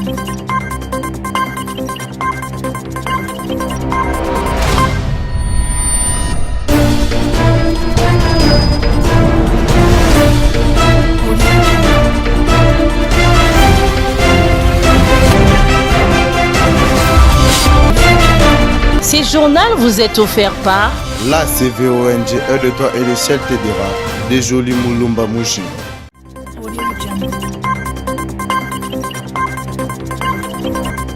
Ce journal vous est offert par la CVONG Aide de toi et les Ciel t'aidera de Jolie Moulumba Mouchi.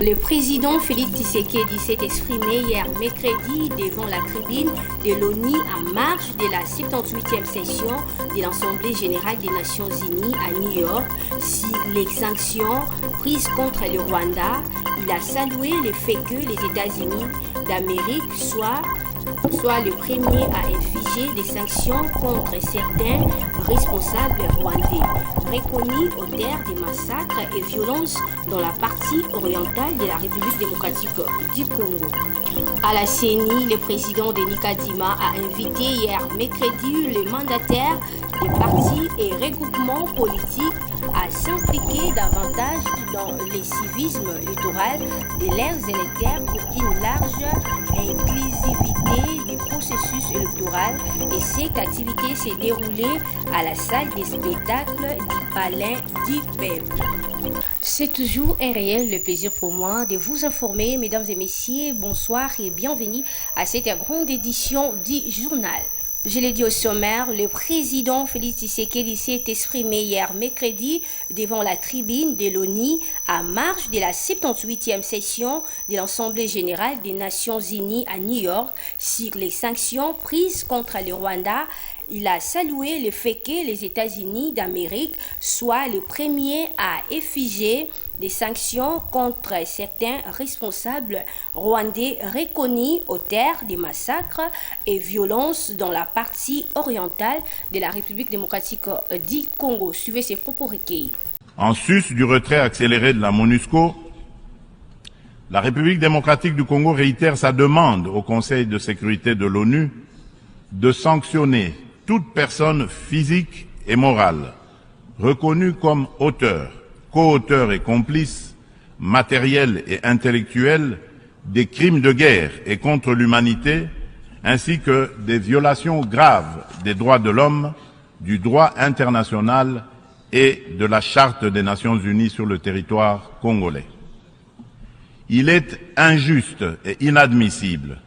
Le président Félix Tshisekedi s'est exprimé hier mercredi devant la tribune de l'ONU en marge de la 78e session de l'Assemblée générale des Nations unies à New York sur les sanctions prises contre le Rwanda. Il a salué le fait que les États-Unis d'Amérique soient le premier à infliger des sanctions contre certains responsables rwandais, reconnus auteurs des massacres et violences dans la partie orientale de la République démocratique du Congo. À la CENI, le président Denis Kadima a invité hier mercredi les mandataires des partis et regroupements politiques à s'impliquer davantage dans le civisme électoral de leurs électeurs pour une large inclusivité du processus électoral, et cette activité s'est déroulée à la salle des spectacles du Palais du Peuple. C'est toujours un réel plaisir pour moi de vous informer, mesdames et messieurs, bonsoir et bienvenue à cette grande édition du journal. Je l'ai dit au sommaire, le président Félix Tshisekedi s'est exprimé hier mercredi devant la tribune de l'ONU à marge de la 78e session de l'Assemblée générale des Nations unies à New York sur les sanctions prises contre le Rwanda. Il a salué le fait que les États-Unis d'Amérique soient les premiers à effiger des sanctions contre certains responsables rwandais reconnus auteurs des massacres et violences dans la partie orientale de la République démocratique du Congo. Suivez ces propos recueillis. En sus du retrait accéléré de la MONUSCO, la République démocratique du Congo réitère sa demande au Conseil de sécurité de l'ONU de sanctionner toute personne physique et morale reconnue comme auteur, co-auteur et complice, matériel et intellectuel des crimes de guerre et contre l'humanité, ainsi que des violations graves des droits de l'homme, du droit international et de la Charte des Nations Unies sur le territoire congolais. Il est injuste et inadmissible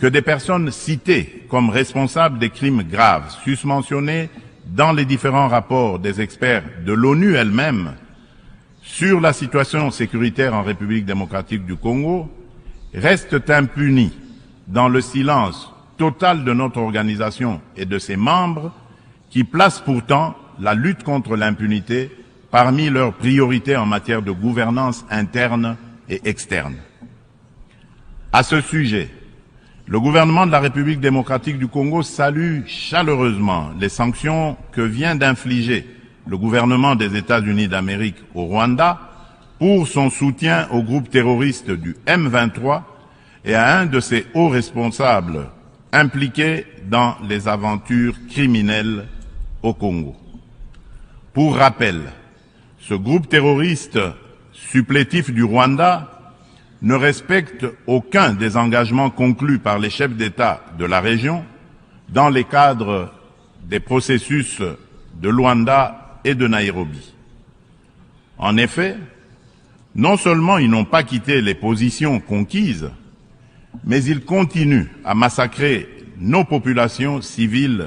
que des personnes citées comme responsables des crimes graves susmentionnés dans les différents rapports des experts de l'ONU elle-même sur la situation sécuritaire en République démocratique du Congo restent impunis dans le silence total de notre organisation et de ses membres qui placent pourtant la lutte contre l'impunité parmi leurs priorités en matière de gouvernance interne et externe. À ce sujet, le gouvernement de la République démocratique du Congo salue chaleureusement les sanctions que vient d'infliger le gouvernement des États-Unis d'Amérique au Rwanda pour son soutien au groupe terroriste du M23 et à un de ses hauts responsables impliqués dans les aventures criminelles au Congo. Pour rappel, ce groupe terroriste supplétif du Rwanda ne respecte aucun des engagements conclus par les chefs d'État de la région dans les cadres des processus de Luanda et de Nairobi. En effet, non seulement ils n'ont pas quitté les positions conquises, mais ils continuent à massacrer nos populations civiles